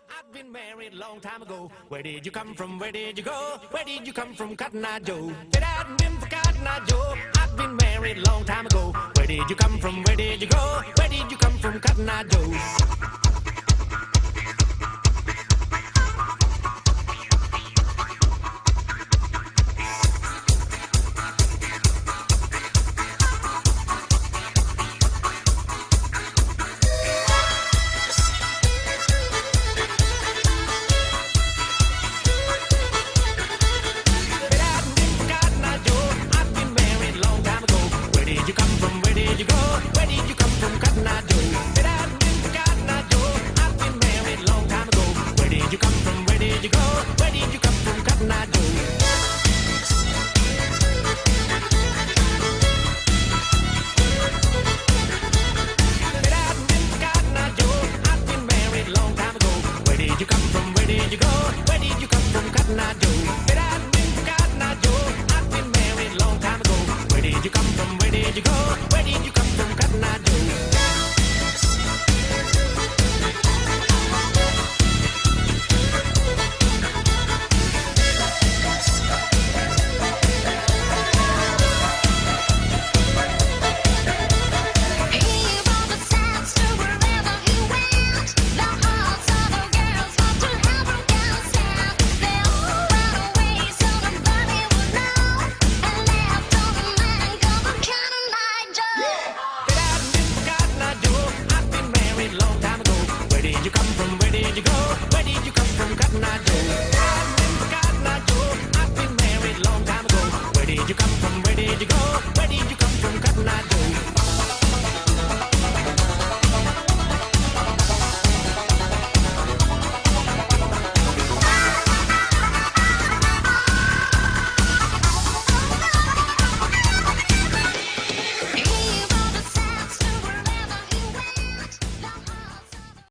I've been married a long time ago. Where did you come from? Where did you go? Where did you come from, Cotton Eye Joe? If it hadn't been for Cotton Eye Joe, I've been married a long time ago. Where did you come from? Where did you go? Where did you come from, Cotton Eye Joe? Where did you come from? Where did you go? Where did you come from, Cotton Eye Joe?